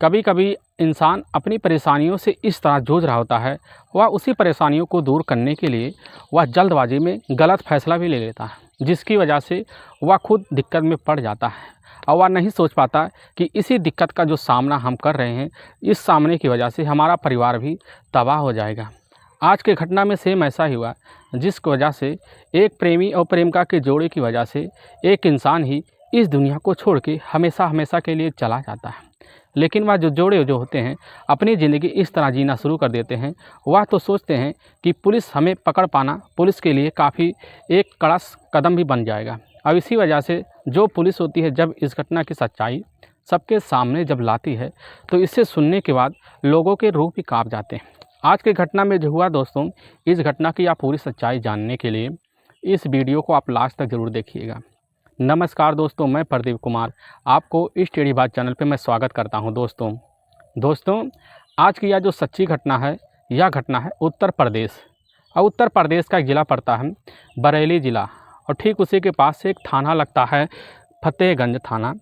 कभी कभी इंसान अपनी परेशानियों से इस तरह जूझ रहा होता है, वह उसी परेशानियों को दूर करने के लिए वह जल्दबाजी में गलत फैसला भी ले लेता है, जिसकी वजह से वह खुद दिक्कत में पड़ जाता है और वह नहीं सोच पाता कि इसी दिक्कत का जो सामना हम कर रहे हैं, इस सामने की वजह से हमारा परिवार भी तबाह हो जाएगा। आज के घटना में सेम ऐसा ही हुआ, जिसकी वजह से एक प्रेमी और प्रेमिका के जोड़े की वजह से एक इंसान ही इस दुनिया को छोड़ के हमेशा हमेशा के लिए चला जाता है। लेकिन वह जो जोड़े जो होते हैं अपनी ज़िंदगी इस तरह जीना शुरू कर देते हैं। वह तो सोचते हैं कि पुलिस हमें पकड़ पाना पुलिस के लिए काफ़ी एक कड़ा कदम भी बन जाएगा। अब इसी वजह से जो पुलिस होती है, जब इस घटना की सच्चाई सबके सामने जब लाती है, तो इसे सुनने के बाद लोगों के रूह भी काँप जाते हैं। आज की घटना में जो हुआ दोस्तों, इस घटना की आप पूरी सच्चाई जानने के लिए इस वीडियो को आप लास्ट तक ज़रूर देखिएगा। नमस्कार दोस्तों, मैं प्रदीप कुमार आपको इस टेढ़ी बात चैनल पे मैं स्वागत करता हूं। दोस्तों आज की यह जो सच्ची घटना है, यह घटना है उत्तर प्रदेश। और उत्तर प्रदेश का एक ज़िला पड़ता है बरेली ज़िला, और ठीक उसी के पास से एक थाना लगता है फतेहगंज थाना,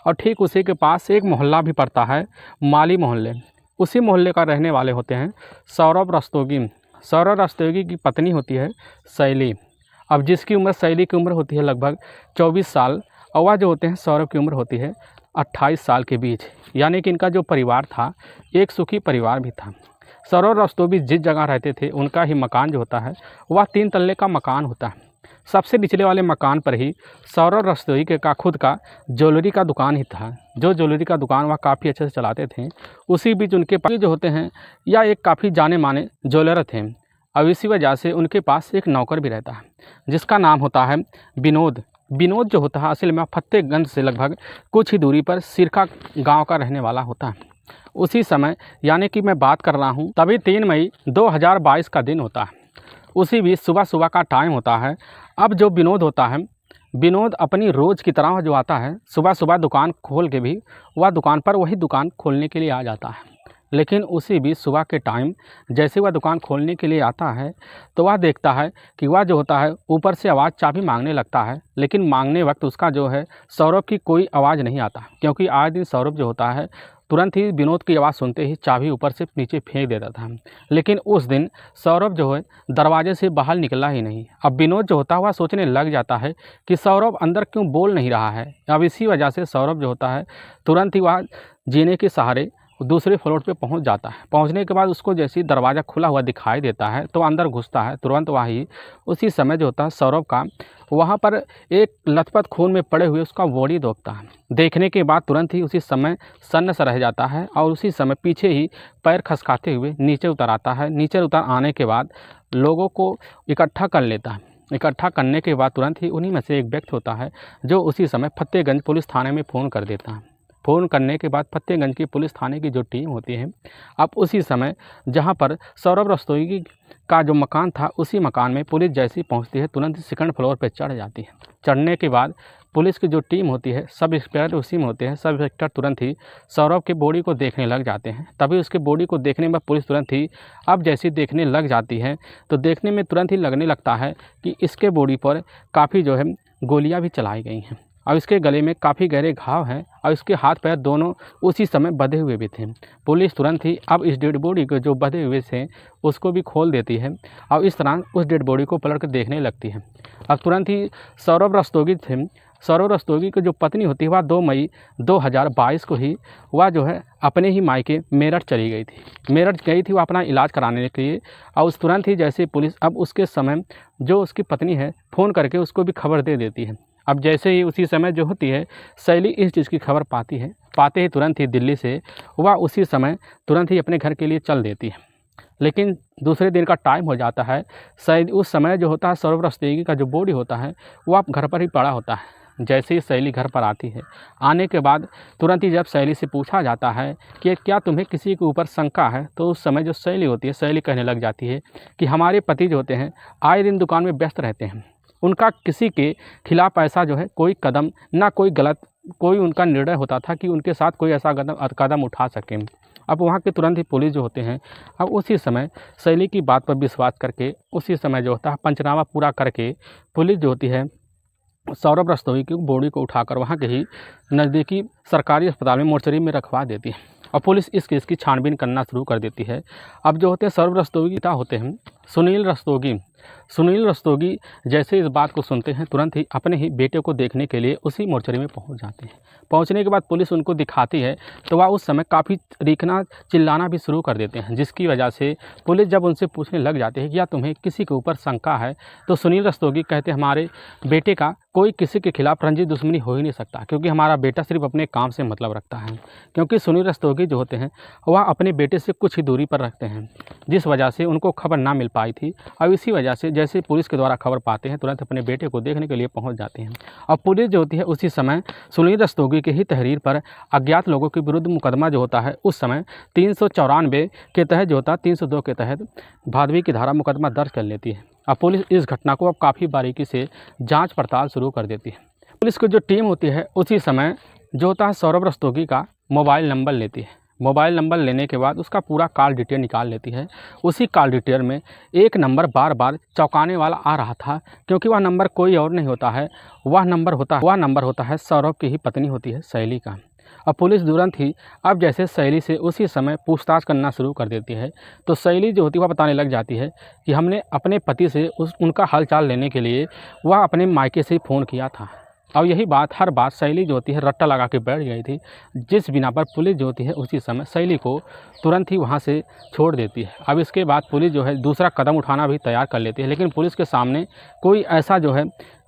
और ठीक उसी के पास एक मोहल्ला भी पड़ता है माली मोहल्ले। उसी मोहल्ले का रहने वाले होते हैं सौरभ रस्तोगी। सौरभ रस्तोगी की पत्नी होती है शैली। अब जिसकी उम्र शैली की उम्र होती है लगभग 24 साल, और वह जो होते हैं सौरभ की उम्र होती है 28 साल के बीच। यानी कि इनका जो परिवार था एक सुखी परिवार भी था। सौरभ रस्तोगी जिस जगह रहते थे, उनका ही मकान जो होता है वह 3 तल्ले का मकान होता है। सबसे निचले वाले मकान पर ही सौरभ रस्तोगी के का खुद का ज्वेलरी का दुकान ही था। जो ज्वेलरी का दुकान वह काफ़ी अच्छे से चलाते थे। उसी बीच उनके पास जो होते हैं या एक काफ़ी जाने माने ज्वेलर थे। अब इसी वजह से उनके पास एक नौकर भी रहता है, जिसका नाम होता है विनोद। विनोद जो होता है असल में फतेहगंज से लगभग कुछ ही दूरी पर सिरका गांव का रहने वाला होता है। उसी समय यानी कि मैं बात कर रहा हूं, तभी 3 मई 2022 का दिन होता है। उसी बीच सुबह सुबह का टाइम होता है। अब जो विनोद होता है, विनोद अपनी रोज़ की तरह जो आता है, सुबह सुबह दुकान खोल के भी वह दुकान पर वही दुकान खोलने के लिए आ जाता है। लेकिन उसी बीच सुबह के टाइम जैसे वह दुकान खोलने के लिए आता है, तो वह देखता है कि वह जो होता है ऊपर से आवाज़ चाबी मांगने लगता है। लेकिन मांगने वक्त उसका जो है सौरभ की कोई आवाज़ नहीं आता, क्योंकि आए दिन सौरभ जो होता है तुरंत ही विनोद की आवाज़ सुनते ही चाबी ऊपर से नीचे फेंक देता था। लेकिन उस दिन सौरभ जो है दरवाजे से बाहर निकला ही नहीं। अब विनोद जो होता है वह सोचने लग जाता है कि सौरभ अंदर क्यों बोल नहीं रहा है। अब इसी वजह से सौरभ जो होता है तुरंत ही वह जीने के सहारे दूसरे फ्लोर पे पहुंच जाता है। पहुंचने के बाद उसको जैसे ही दरवाज़ा खुला हुआ दिखाई देता है, तो अंदर घुसता है। तुरंत वही उसी समय जो होता है सौरभ का वहाँ पर एक लथपथ खून में पड़े हुए उसका बॉडी देखता है। देखने के बाद तुरंत ही उसी समय सन्न सा रह जाता है, और उसी समय पीछे ही पैर खसकाते हुए नीचे उतर आता है। नीचे उतर आने के बाद लोगों को इकट्ठा कर लेता है। इकट्ठा करने के बाद तुरंत ही उन्हीं में से एक व्यक्ति होता है जो उसी समय फतेहगंज पुलिस थाने में फ़ोन कर देता है। फ़ोन करने के बाद फतेहगंज की पुलिस थाने की जो टीम होती है, अब उसी समय जहां पर सौरभ रस्तोगी का जो मकान था, उसी मकान में पुलिस जैसी पहुंचती है, तुरंत ही 2nd फ्लोर पर चढ़ जाती है। चढ़ने के बाद पुलिस की जो टीम होती है, सब इंस्पेक्टर उसी में होते हैं। सब इंस्पेक्टर तुरंत ही सौरभ के बॉडी को देखने लग जाते हैं। तभी उसके बॉडी को देखने में पुलिस तुरंत ही अब जैसी देखने लग जाती है, तो देखने में तुरंत ही लगने लगता है कि इसके बॉडी पर काफ़ी जो है गोलियाँ भी चलाई गई हैं, और इसके गले में काफ़ी गहरे घाव हैं, और इसके हाथ पैर दोनों उसी समय बंधे हुए भी थे। पुलिस तुरंत ही अब इस डेड बॉडी को जो बंधे हुए थे उसको भी खोल देती है, और इस तरह उस डेड बॉडी को पलट कर देखने लगती है। अब तुरंत ही सौरभ रस्तोगी की जो पत्नी होती है वह 2 मई 2022 को ही वह जो है अपने ही मायके मेरठ चली गई थी। मेरठ गई थी वो अपना इलाज कराने के लिए, और उस तुरंत ही जैसे पुलिस अब उसके समय जो उसकी पत्नी है फ़ोन करके उसको भी खबर दे देती है। अब जैसे ही उसी समय जो होती है शैली इस चीज़ की खबर पाते ही तुरंत ही दिल्ली से वह उसी समय तुरंत ही अपने घर के लिए चल देती है। लेकिन दूसरे दिन का टाइम हो जाता है। शायद उस समय जो होता है सौरभ रस्तोगी का जो बॉडी होता है वह घर पर ही पड़ा होता है। जैसे ही शैली घर पर आती है, आने के बाद तुरंत ही जब शैली से पूछा जाता है कि क्या तुम्हें किसी के ऊपर शंका है, तो उस समय जो शैली होती है, शैली कहने लग जाती है कि हमारे पति जो होते हैं आए दिन दुकान में व्यस्त रहते हैं। उनका किसी के खिलाफ ऐसा जो है कोई कदम ना कोई गलत कोई उनका निर्णय होता था कि उनके साथ कोई ऐसा कदम उठा सकें। अब वहाँ के तुरंत ही पुलिस जो होते हैं अब उसी समय शैली की बात पर विश्वास करके उसी समय जो होता है पंचनामा पूरा करके पुलिस जो होती है सौरभ रस्तोगी की बॉडी को उठाकर वहाँ के ही नज़दीकी सरकारी अस्पताल में मोर्चरी में रखवा देती है। और पुलिस इस केस की छानबीन करना शुरू कर देती है। अब जो होते हैं सौरभ रस्तोगी पिता होते हैं सुनील रस्तोगी जैसे इस बात को सुनते हैं तुरंत ही अपने ही बेटे को देखने के लिए उसी मोर्चरी में पहुंच जाते हैं। पहुंचने के बाद पुलिस उनको दिखाती है तो वह उस समय काफ़ी चीखना चिल्लाना भी शुरू कर देते हैं, जिसकी वजह से पुलिस जब उनसे पूछने लग जाती है कि या तुम्हें किसी के ऊपर शंका है, तो सुनील रस्तोगी कहते हैं हमारे बेटे का कोई किसी के खिलाफ रंजिश दुश्मनी हो ही नहीं सकता, क्योंकि हमारा बेटा सिर्फ अपने काम से मतलब रखता है। क्योंकि सुनील रस्तोगी जो होते हैं वह अपने बेटे से कुछ ही दूरी पर रखते हैं, जिस वजह से उनको खबर ना मिल पाई थी। और इसी वजह से जैसे पुलिस के द्वारा खबर पाते हैं तुरंत अपने बेटे को देखने के लिए पहुंच जाते हैं। और पुलिस जो होती है उसी समय सुनील रस्तोगी के ही तहरीर पर अज्ञात लोगों के विरुद्ध मुकदमा जो होता है उस समय 394 के तहत जो होता है 302 के तहत भादवी की धारा मुकदमा दर्ज कर लेती है। अब पुलिस इस घटना को अब काफ़ी बारीकी से जांच पड़ताल शुरू कर देती है। पुलिस की जो टीम होती है उसी समय जो होता है सौरभ रस्तोगी का मोबाइल नंबर लेती है। मोबाइल नंबर लेने के बाद उसका पूरा कॉल डिटेल निकाल लेती है। उसी कॉल डिटेल में एक नंबर बार बार चौंकाने वाला आ रहा था, क्योंकि वह नंबर कोई और नहीं होता है, वह नंबर होता है सौरभ की ही पत्नी होती है शैली का। अब पुलिस तुरंत ही अब जैसे शैली से उसी समय पूछताछ करना शुरू कर देती है। तो शैली जो होती है वह बताने लग जाती है कि हमने अपने पति से उनका हालचाल लेने के लिए वह अपने मायके से फ़ोन किया था। और यही बात हर बात शैली जो होती है रट्टा लगा के बैठ गई थी, जिस बिना पर पुलिस जो होती है उसी समय शैली को तुरंत ही वहाँ से छोड़ देती है। अब इसके बाद पुलिस जो है दूसरा कदम उठाना भी तैयार कर लेती है, लेकिन पुलिस के सामने कोई ऐसा जो है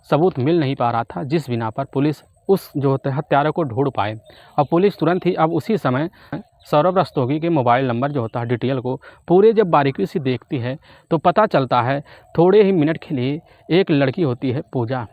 सबूत मिल नहीं पा रहा था जिस बिना पर पुलिस उस जो होते हैं हत्यारे को ढूंढ पाए। और पुलिस तुरंत ही अब उसी समय सौरभ रस्तोगी के मोबाइल नंबर जो होता है डिटेल को पूरे जब बारीकी से देखती है तो पता चलता है थोड़े ही मिनट के लिए एक लड़की होती है पूजा,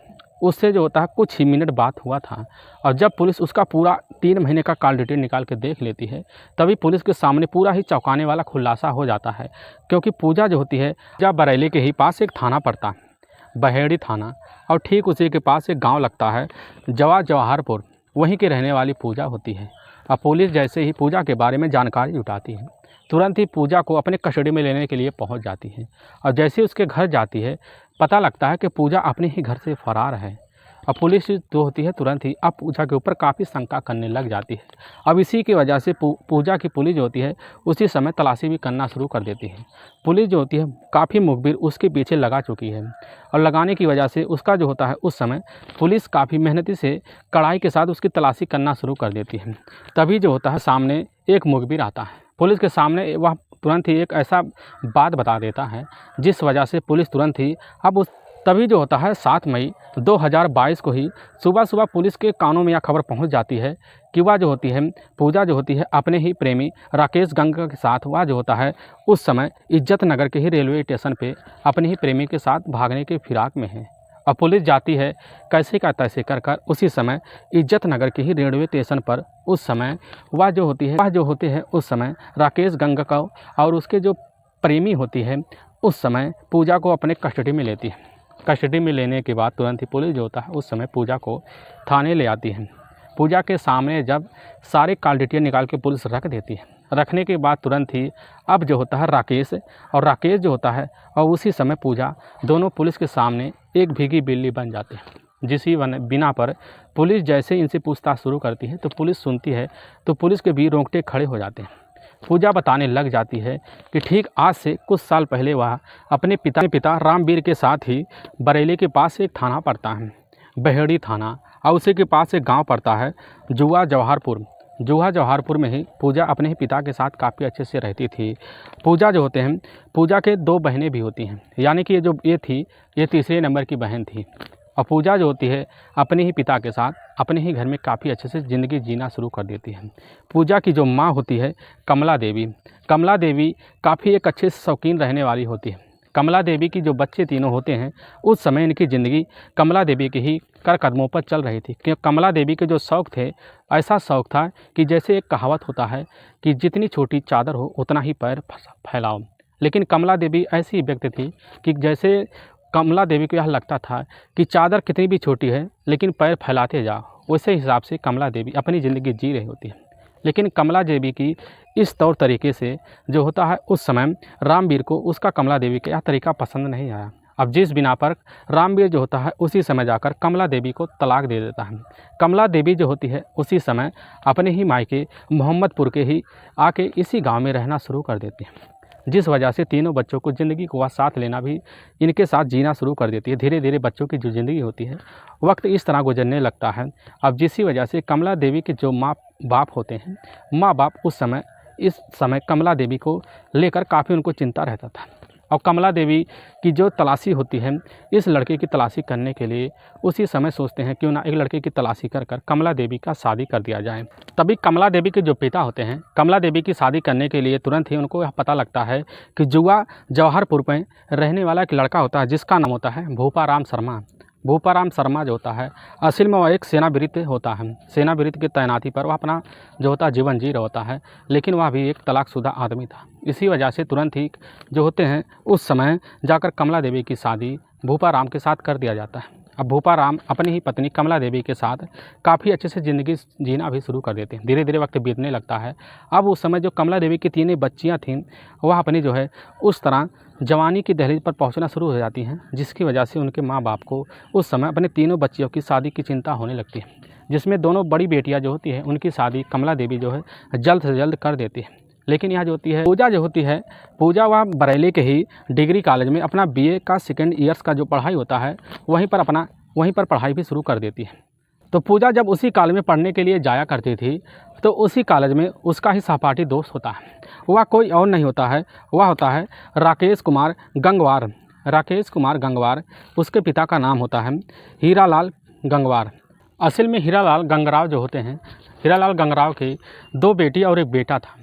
उससे जो होता है कुछ ही मिनट बात हुआ था। और जब पुलिस उसका पूरा 3 महीने का कॉल डिटेल निकाल के देख लेती है तभी पुलिस के सामने पूरा ही चौंकाने वाला खुलासा हो जाता है। क्योंकि पूजा जो होती है जब बरेली के ही पास एक थाना पड़ता है, बहेड़ी थाना, और ठीक उसी के पास एक गांव लगता है जवाहरपुर, वहीं की रहने वाली पूजा होती है। अब पुलिस जैसे ही पूजा के बारे में जानकारी जुटाती है तुरंत ही पूजा को अपने कस्टडी में लेने के लिए पहुंच जाती है। और जैसे ही उसके घर जाती है पता लगता है कि पूजा अपने ही घर से फरार है। अब पुलिस जो होती है तुरंत ही अब पूजा के ऊपर काफ़ी शंका करने लग जाती है। अब इसी की वजह से पूजा की पुलिस जो होती है उसी समय तलाशी भी करना शुरू कर देती है। पुलिस जो होती है काफ़ी मुखबिर उसके पीछे लगा चुकी है, और लगाने की वजह से उसका जो होता है उस समय पुलिस काफ़ी मेहनती से कड़ाई के साथ उसकी तलाशी करना शुरू कर देती है। तभी जो होता है सामने एक मुखबिर आता है। पुलिस के सामने वह तुरंत ही एक ऐसा बात बता देता है जिस वजह से पुलिस तुरंत ही अब तभी जो होता है 7 मई 2022 को ही सुबह पुलिस के कानों में यह खबर पहुंच जाती है कि वह जो होती है पूजा जो होती है अपने ही प्रेमी राकेश गंगा के साथ वह जो होता है उस समय इज्जत नगर के ही रेलवे स्टेशन पे अपने ही प्रेमी के साथ भागने के फिराक में है। अब पुलिस जाती है कैसे का तैसे कर उसी समय इज्जत नगर के ही रेलवे स्टेशन पर उस समय वह जो होते हैं उस समय राकेश गंगा का और उसके जो प्रेमी होती है उस समय पूजा को अपने कस्टडी में लेती है। कस्टडी में लेने के बाद तुरंत ही पुलिस जो होता है उस समय पूजा को थाने ले आती है। पूजा के सामने जब सारे कॉल डिटेल निकाल के पुलिस रख देती है, रखने के बाद तुरंत ही अब जो होता है राकेश जो होता है और उसी समय पूजा दोनों पुलिस के सामने एक भीगी बिल्ली बन जाते हैं। जिसी बिना पर पुलिस जैसे इनसे पूछताछ शुरू करती है तो पुलिस सुनती है तो पुलिस के भी रोंगटे खड़े हो जाते हैं। पूजा बताने लग जाती है कि ठीक आज से कुछ साल पहले वह अपने पिता रामवीर के साथ ही बरेली के पास एक थाना पड़ता है, बहेड़ी थाना, और उसी के पास एक गांव पड़ता है जुआ जवाहरपुर में ही पूजा अपने ही पिता के साथ काफ़ी अच्छे से रहती थी। पूजा जो होते हैं पूजा के 2 बहनें भी होती हैं, यानी कि ये तीसरे नंबर की बहन थी। और पूजा जो होती है अपने ही पिता के साथ अपने ही घर में काफ़ी अच्छे से ज़िंदगी जीना शुरू कर देती है। पूजा की जो माँ होती है कमला देवी काफ़ी एक अच्छे से शौकीन रहने वाली होती है। कमला देवी की जो बच्चे तीनों होते हैं उस समय इनकी ज़िंदगी कमला देवी के ही कर कदमों पर चल रही थी। क्योंकि कमला देवी के जो शौक़ थे ऐसा शौक़ था कि जैसे एक कहावत होता है कि जितनी छोटी चादर हो उतना ही पैर फैलाओ। लेकिन कमला देवी ऐसी व्यक्ति थी कि जैसे कमला देवी को यह लगता था कि चादर कितनी भी छोटी है लेकिन पैर फैलाते जाओ, उसी हिसाब से कमला देवी अपनी ज़िंदगी जी रही होती है। लेकिन कमला देवी की इस तौर तरीके से जो होता है उस समय रामवीर को उसका कमला देवी का यह तरीका पसंद नहीं आया। अब जिस बिना पर रामवीर जो होता है उसी समय जाकर कमला देवी को तलाक दे देता है। कमला देवी जो होती है उसी समय अपने ही मायके मोहम्मदपुर के ही आके इसी गांव में रहना शुरू कर देती है, जिस वजह से तीनों बच्चों को ज़िंदगी को वह साथ लेना भी इनके साथ जीना शुरू कर देती है। धीरे धीरे बच्चों की जो ज़िंदगी होती है वक्त इस तरह गुजरने लगता है। अब जिसी वजह से कमला देवी के जो माँ बाप होते हैं, माँ बाप इस समय कमला देवी को लेकर काफ़ी उनको चिंता रहता था। और कमला देवी की जो तलाशी होती है इस लड़के की तलाशी करने के लिए उसी समय सोचते हैं क्यों ना एक लड़के की तलाशी कर कमला देवी का शादी कर दिया जाए। तभी कमला देवी के जो पिता होते हैं, कमला देवी की शादी करने के लिए तुरंत ही उनको यह पता लगता है कि जुआ जवाहरपुर में रहने वाला एक लड़का होता है जिसका नाम होता है भूपाराम शर्मा। भूपाराम शर्मा जो होता है असल में वह एक सेनावृत्त होता है। सेनावृत्त की तैनाती पर वह अपना जो होता है जीवन जी रहा होता है, लेकिन वह भी एक तलाकशुदा आदमी था। इसी वजह से तुरंत ही जो होते हैं उस समय जाकर कमला देवी की शादी भूपाराम के साथ कर दिया जाता है। अब भूपाराम अपनी ही पत्नी कमला देवी के साथ काफ़ी अच्छे से ज़िंदगी जीना भी शुरू कर देते हैं। धीरे धीरे वक्त बीतने लगता है। अब उस समय जो कमला देवी की तीनों बच्चियां थीं वह अपनी जो है उस तरह जवानी की दहलीज पर पहुंचना शुरू हो जाती हैं, जिसकी वजह से उनके माँ बाप को उस समय अपने तीनों बच्चियों की शादी की चिंता होने लगती है, जिसमें दोनों बड़ी बेटियाँ जो होती हैं उनकी शादी कमला देवी जो है जल्द से जल्द कर देती है। लेकिन यह जो होती है पूजा जो होती है, पूजा वह बरेली के ही डिग्री कॉलेज में अपना बीए का सेकेंड ईयर्स का जो पढ़ाई होता है वहीं पर पढ़ाई भी शुरू कर देती है। तो पूजा जब उसी कॉलेज में पढ़ने के लिए जाया करती थी तो उसी कॉलेज में उसका ही सहपाठी दोस्त होता है। वह कोई और नहीं होता है, वह होता है राकेश कुमार गंगवार। राकेश कुमार गंगवार, उसके पिता का नाम होता है हीरालाल गंगवार। असल में हीरालाल गंगराव जो होते हैं, हीरालाल गंगराव के 2 बेटी और 1 बेटा था।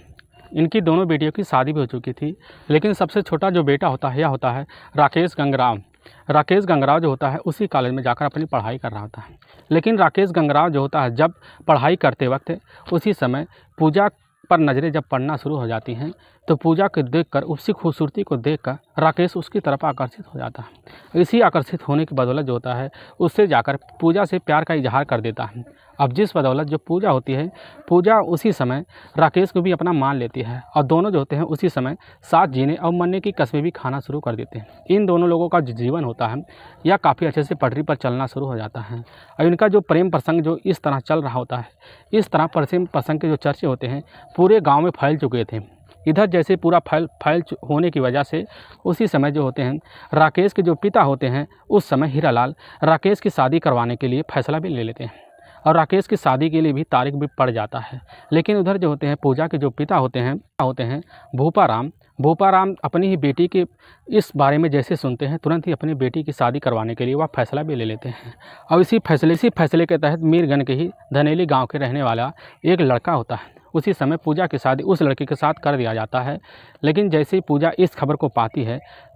इनकी दोनों बेटियों की शादी भी हो चुकी थी, लेकिन सबसे छोटा जो बेटा होता है यह होता है राकेश गंगराव। राकेश गंगराव जो होता है उसी कॉलेज में जाकर अपनी पढ़ाई कर रहा होता है। लेकिन राकेश गंगराव जो होता है जब पढ़ाई करते वक्त उसी समय पूजा पर नज़रें जब पड़ना शुरू हो जाती हैं तो पूजा को देखकर, उसकी खूबसूरती को देखकर राकेश उसकी तरफ आकर्षित हो जाता है। इसी आकर्षित होने की बदौलत जो होता है उससे जाकर पूजा से प्यार का इजहार कर देता है। अब जिस बदौलत जो पूजा होती है, पूजा उसी समय राकेश को भी अपना मान लेती है और दोनों जो होते हैं उसी समय साथ जीने और मरने की कस्में भी खाना शुरू कर देते हैं। इन दोनों लोगों का जो जीवन होता है यह काफ़ी अच्छे से पटरी पर चलना शुरू हो जाता है। और इनका जो प्रेम प्रसंग जो इस तरह चल रहा होता है, इस तरह प्रेम प्रसंग के जो चर्चे होते हैं पूरे गाँव में फैल चुके थे। इधर जैसे पूरा फैल होने की वजह से उसी समय जो होते हैं राकेश के जो पिता होते हैं उस समय हीरालाल राकेश की शादी करवाने के लिए फैसला भी ले लेते हैं और राकेश की शादी के लिए भी तारीख भी पड़ जाता है। लेकिन उधर जो होते हैं पूजा के जो पिता होते हैं भूपाराम अपनी ही बेटी के इस बारे में जैसे सुनते हैं तुरंत ही अपनी बेटी की शादी करवाने के लिए वह फैसला भी ले लेते हैं। और इसी फैसले के तहत मीरगंज के ही धनेली गाँव के रहने वाला एक लड़का होता है, उसी समय पूजा की शादी उस लड़के के साथ कर दिया जाता है। लेकिन जैसे ही पूजा इस खबर को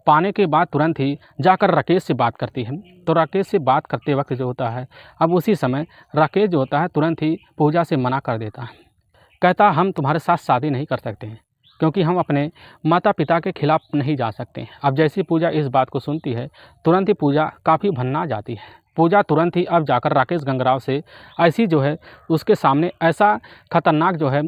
पाने के बाद तुरंत ही जाकर राकेश से बात करती है। तो राकेश से बात करते वक्त जो होता है अब उसी समय राकेश जो होता है तुरंत ही पूजा से मना कर देता है। कहता हम तुम्हारे साथ शादी नहीं कर सकते हैं क्योंकि हम अपने माता पिता के खिलाफ नहीं जा सकते हैं। अब जैसी पूजा इस बात को सुनती है तुरंत ही पूजा काफ़ी भन्ना जाती है। पूजा तुरंत ही अब जाकर राकेश गंगराव से ऐसी जो है उसके सामने ऐसा खतरनाक जो है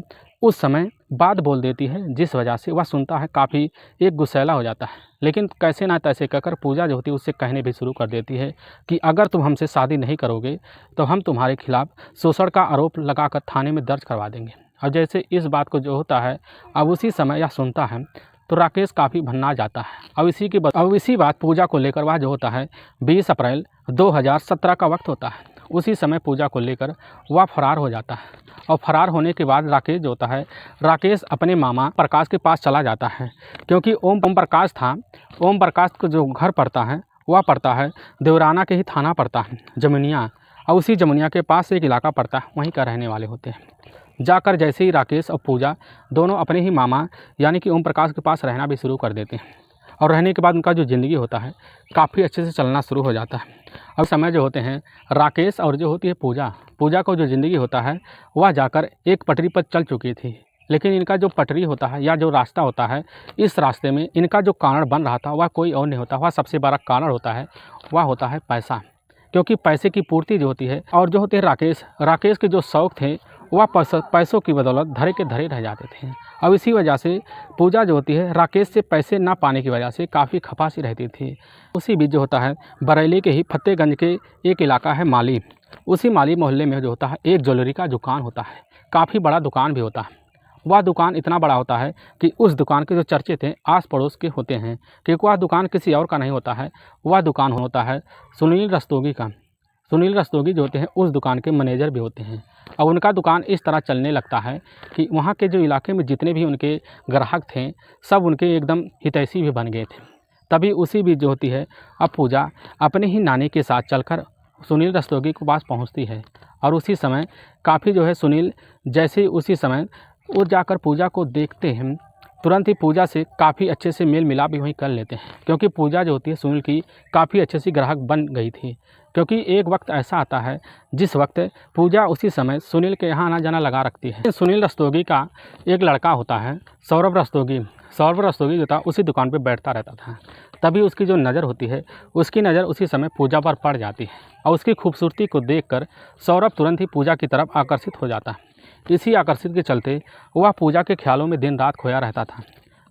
उस समय बात बोल देती है, जिस वजह से वह सुनता है काफ़ी एक गुस्सैला हो जाता है। लेकिन कैसे ना तैसे कहकर पूजा जो होती है उससे कहने भी शुरू कर देती है कि अगर तुम हमसे शादी नहीं करोगे तो हम तुम्हारे खिलाफ शोषण का आरोप लगाकर थाने में दर्ज करवा देंगे। अब जैसे इस बात को जो होता है अब उसी समय यह सुनता है तो राकेश काफ़ी भन्ना जाता है। अब इसी बात पूजा को लेकर वह जो होता है 20 अप्रैल 2017 का वक्त होता है। उसी समय पूजा को लेकर वह फरार हो जाता है और फरार होने के बाद राकेश जो होता है राकेश अपने मामा प्रकाश के पास चला जाता है, क्योंकि ओम प्रकाश था। ओम प्रकाश को जो घर पड़ता है वह पड़ता है देवराना के ही थाना पड़ता है जमुनिया, और उसी जमुनिया के पास एक इलाका पड़ता है, वहीं का रहने वाले होते हैं। जाकर जैसे ही राकेश और पूजा दोनों अपने ही मामा यानी कि ओम प्रकाश के पास रहना भी शुरू कर देते हैं और रहने के बाद उनका जो ज़िंदगी होता है काफ़ी अच्छे से चलना शुरू हो जाता है। अब समय जो होते हैं राकेश और जो होती है पूजा को जो ज़िंदगी होता है वह जाकर एक पटरी पर चल चुकी थी। लेकिन इनका जो पटरी होता है या जो रास्ता होता है, इस रास्ते में इनका जो कारण बन रहा था वह कोई और नहीं होता, वह सबसे बड़ा कारण होता है, वह होता है पैसा। क्योंकि पैसे की पूर्ति जो होती है और जो होते हैं राकेश के जो शौक़ थे वह पैसों की बदौलत धरे के धरे रह जाते थे। अब इसी वजह से पूजा जो होती है राकेश से पैसे ना पाने की वजह से काफ़ी खफा सी रहती थी। उसी बीच जो होता है बरेली के ही फतेहगंज के एक इलाका है माली, उसी माली मोहल्ले में जो होता है एक ज्वेलरी का दुकान होता है, काफ़ी बड़ा दुकान भी होता है। वह दुकान इतना बड़ा होता है कि उस दुकान के जो चर्चे थे आस पड़ोस के होते हैं, क्योंकि वह दुकान किसी और का नहीं होता है, वह दुकान होता है सुनील रस्तोगी का। सुनील रस्तोगी जो होते हैं उस दुकान के मैनेजर भी होते हैं। अब उनका दुकान इस तरह चलने लगता है कि वहाँ के जो इलाके में जितने भी उनके ग्राहक थे सब उनके एकदम हितैषी भी बन गए थे। तभी उसी बीच जो होती है अब पूजा अपने ही नानी के साथ चलकर सुनील रस्तोगी के पास पहुँचती है। और उसी समय काफ़ी जो है सुनील जैसे ही उसी समय वो जाकर पूजा को देखते हैं, तुरंत ही पूजा से काफ़ी अच्छे से मेल मिलाप भी वहीं कर लेते हैं, क्योंकि पूजा जो होती है सुनील की काफ़ी अच्छे से ग्राहक बन गई थी। क्योंकि एक वक्त ऐसा आता है जिस वक्त पूजा उसी समय सुनील के यहाँ आना जाना लगा रखती है। सुनील रस्तोगी का एक लड़का होता है सौरभ रस्तोगी। सौरभ रस्तोगी जो था उसी दुकान पर बैठता रहता था। तभी उसकी जो नज़र होती है उसकी नज़र उसी समय पूजा पर पड़ जाती है और उसकी खूबसूरती को देखकर सौरभ तुरंत ही पूजा की तरफ आकर्षित हो जाता है। इसी आकर्षित के चलते वह पूजा के ख्यालों में दिन रात खोया रहता था।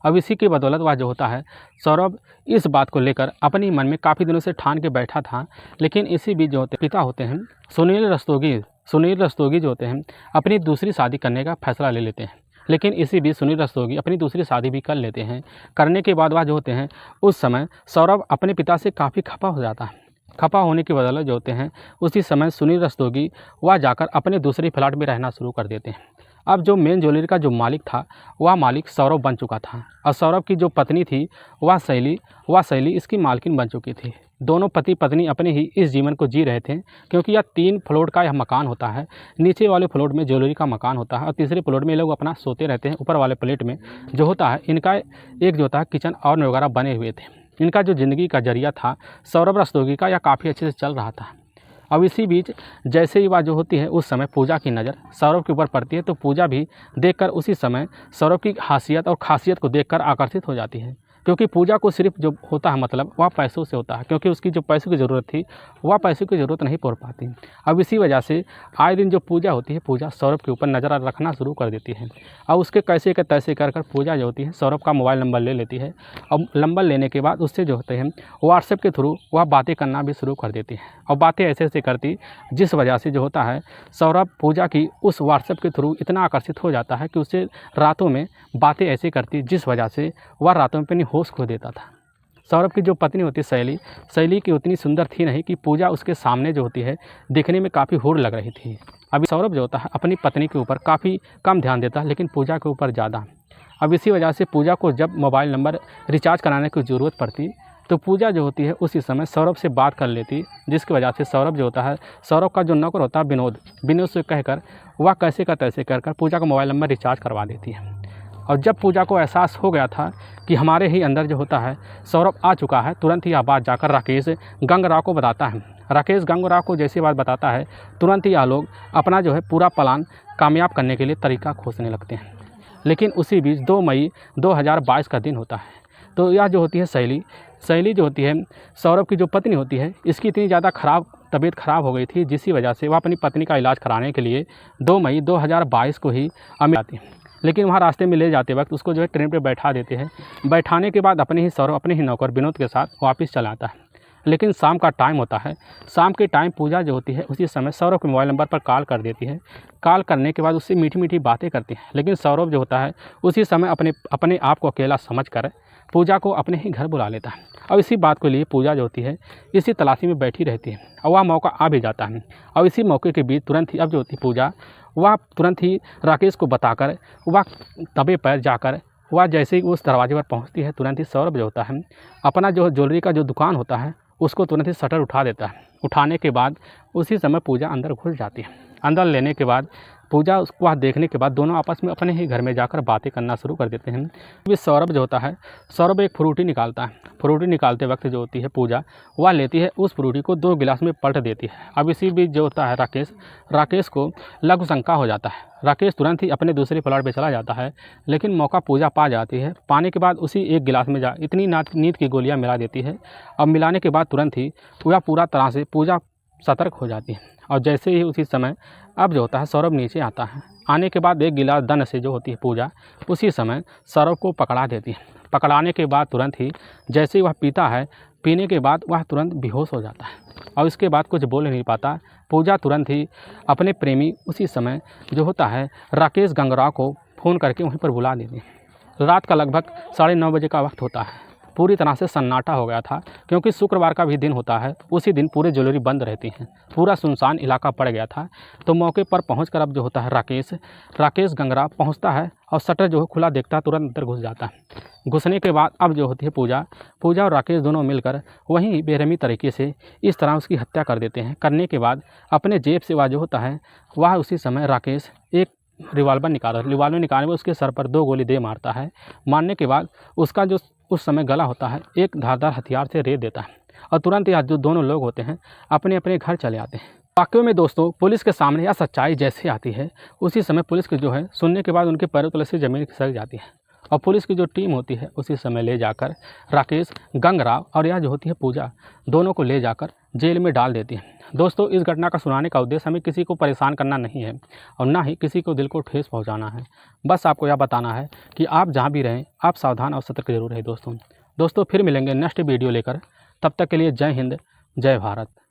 अब इसी की बदौलत वह जो होता है सौरभ इस बात को लेकर अपने मन में काफ़ी दिनों से ठान के बैठा था। लेकिन इसी बीच जो होते पिता होते हैं सुनील रस्तोगी जो होते हैं अपनी दूसरी शादी करने का फैसला ले लेते हैं। लेकिन इसी बीच सुनील रस्तोगी अपनी दूसरी शादी भी कर लेते हैं। करने के बाद वह जो होते हैं उस समय सौरभ अपने पिता से काफ़ी खफा हो जाता है। खफा होने की बदौलत जो होते हैं उसी समय सुनील रस्तोगी वह जाकर अपने दूसरे फ्लैट में रहना शुरू कर देते हैं। अब जो मेन ज्वेलरी का जो मालिक था वह मालिक सौरभ बन चुका था और सौरभ की जो पत्नी थी वह शैली इसकी मालकिन बन चुकी थी। दोनों पति पत्नी अपने ही इस जीवन को जी रहे थे, क्योंकि यह 3 फ्लोर का यह मकान होता है। नीचे वाले फ्लोर में ज्वेलरी का मकान होता है और तीसरे फ्लोर में लोग अपना सोते रहते हैं। ऊपर वाले फ्लैट में जो होता है इनका एक जो होता है किचन और वगैरह बने हुए थे। इनका जो ज़िंदगी का जरिया था सौरभ रस्तोगी का यह काफ़ी अच्छे से चल रहा था। अब इसी बीच जैसे ही वह जो होती है उस समय पूजा की नज़र सौरभ के ऊपर पड़ती है, तो पूजा भी देखकर उसी समय सौरभ की हासियत और खासियत को देखकर आकर्षित हो जाती है। क्योंकि पूजा को सिर्फ जो होता है मतलब वह पैसों से होता है, क्योंकि उसकी जो पैसों की ज़रूरत थी वह पैसों की ज़रूरत नहीं पूर पाती। अब इसी वजह से आए दिन जो पूजा होती है पूजा सौरभ के ऊपर नज़र रखना शुरू कर देती है। अब उसके कैसे के तैसे कर पूजा जो होती है सौरभ का मोबाइल नंबर ले लेती है। अब नंबर लेने के बाद उससे जो होते हैं व्हाट्सएप के थ्रू वह बातें करना भी शुरू कर देती है। और बातें ऐसे ऐसे करती जिस वजह से जो होता है सौरभ पूजा की उस व्हाट्सएप के थ्रू इतना आकर्षित हो जाता है कि उससे रातों में बातें ऐसी करती जिस वजह से वह रातों में अपनी होश खो देता था। सौरभ की जो पत्नी होती शैली की उतनी सुंदर थी नहीं कि पूजा उसके सामने जो होती है दिखने में काफ़ी हूर लग रही थी। अभी सौरभ जो होता है अपनी पत्नी के ऊपर काफ़ी कम ध्यान देता है, लेकिन पूजा के ऊपर ज़्यादा। अब इसी वजह से पूजा को जब मोबाइल नंबर रिचार्ज कराने की ज़रूरत पड़ती तो पूजा जो होती है उसी समय सौरभ से बात कर लेती, जिसकी वजह से सौरभ जो होता है सौरभ का जो नौकर होता है विनोद से कहकर वह कैसे का तैसे कर पूजा का मोबाइल नंबर रिचार्ज करवा देती है। और जब पूजा को एहसास हो गया था कि हमारे ही अंदर जो होता है सौरभ आ चुका है, तुरंत ही यह बात जाकर राकेश गंगराव को बताता है। राकेश गंगराव को जैसी बात बताता है तुरंत ही यह लोग अपना जो है पूरा प्लान कामयाब करने के लिए तरीका खोजने लगते हैं। लेकिन उसी बीच 2 मई 2022 का दिन होता है। तो यह जो होती है शैली जो होती है सौरभ की जो पत्नी होती है इसकी इतनी ज़्यादा तबीयत ख़राब हो गई थी, जिसकी वजह से वह अपनी पत्नी का इलाज कराने के लिए 2 मई 2022 को ही अमेरिका आती है। लेकिन वहाँ रास्ते में ले जाते वक्त उसको जो है ट्रेन पे बैठा देते हैं। बैठाने के बाद सौरभ अपने ही नौकर विनोद के साथ वापस चला आता है। लेकिन शाम का टाइम होता है, शाम के टाइम पूजा जो होती है उसी समय सौरभ के मोबाइल नंबर पर कॉल कर देती है। कॉल करने के बाद उससे मीठी मीठी बातें करती है, लेकिन सौरभ जो होता है उसी समय अपने आप को अकेला समझकर पूजा को अपने ही घर बुला लेता है। और इसी बात को लिए पूजा जो होती है इसी तलाशी में बैठी रहती है और वह मौका आ भी जाता है। और इसी मौके के बीच तुरंत ही अब जो होती पूजा वह तुरंत ही राकेश को बताकर वह तबे पर जाकर वह जैसे ही उस दरवाजे पर पहुंचती है तुरंत ही सौरभ जो होता है अपना जो ज्वेलरी का जो दुकान होता है उसको तुरंत ही शटर उठा देता है। उठाने के बाद उसी समय पूजा अंदर घुस जाती है। अंदर लेने के बाद पूजा उसको वह देखने के बाद दोनों आपस में अपने ही घर में जाकर बातें करना शुरू कर देते हैं। फिर सौरभ जो होता है सौरभ एक फ्रूटी निकालता है। फ्रूटी निकालते वक्त जो होती है पूजा वह लेती है उस फ्रूटी को 2 गिलास में पलट देती है। अब इसी बीच जो होता है राकेश को लघु शंका हो जाता है। राकेश तुरंत ही अपने दूसरे प्लॉट पे चला जाता है, लेकिन मौका पूजा पा जाती है। पाने के बाद उसी 1 गिलास में इतनी नींद की गोलियां मिला देती है। अब मिलाने के बाद तुरंत ही पूरा तरह से पूजा सतर्क हो जाती है। और जैसे ही उसी समय अब जो होता है सौरभ नीचे आता है। आने के बाद एक गिलास दन से जो होती है पूजा उसी समय सौरभ को पकड़ा देती है। पकड़ाने के बाद तुरंत ही जैसे ही वह पीता है, पीने के बाद वह तुरंत बेहोश हो जाता है और इसके बाद कुछ बोल नहीं पाता। पूजा तुरंत ही अपने प्रेमी उसी समय जो होता है राकेश गंगराव को फ़ोन करके वहीं पर बुला देती है। रात का लगभग 9:30 बजे का वक्त होता है। पूरी तरह से सन्नाटा हो गया था क्योंकि शुक्रवार का भी दिन होता है। उसी दिन पूरे ज्वेलरी बंद रहती हैं। पूरा सुनसान इलाका पड़ गया था। तो मौके पर पहुंचकर अब जो होता है राकेश गंगराव पहुंचता है और शटर जो है खुला देखता है, तुरंत अंदर घुस जाता है। घुसने के बाद अब जो होती है पूजा और राकेश दोनों मिलकर वहीं बेरहमी तरीके से इस तरह उसकी हत्या कर देते हैं। करने के बाद अपने जेब से वह जो होता है वह उसी समय राकेश एक रिवाल्वर निकालने में उसके सर पर 2 गोली दे मारता है। मारने के बाद उसका जो उस समय गला होता है एक धारदार हथियार से रेत देता है और तुरंत ही जो दोनों लोग होते हैं अपने अपने घर चले आते हैं। वाकई में दोस्तों पुलिस के सामने यह सच्चाई जैसे आती है उसी समय पुलिस की जो है सुनने के बाद उनके पैरों तले से ज़मीन खिसक जाती है और पुलिस की जो टीम होती है उसी समय ले जाकर राकेश गंगराव और यह जो होती है पूजा दोनों को ले जाकर जेल में डाल देती है। दोस्तों इस घटना का सुनाने का उद्देश्य हमें किसी को परेशान करना नहीं है और ना ही किसी को दिल को ठेस पहुंचाना है। बस आपको यह बताना है कि आप जहां भी रहें आप सावधान और सतर्क जरूर रहें। दोस्तों फिर मिलेंगे नेक्स्ट वीडियो लेकर। तब तक के लिए जय हिंद, जय भारत।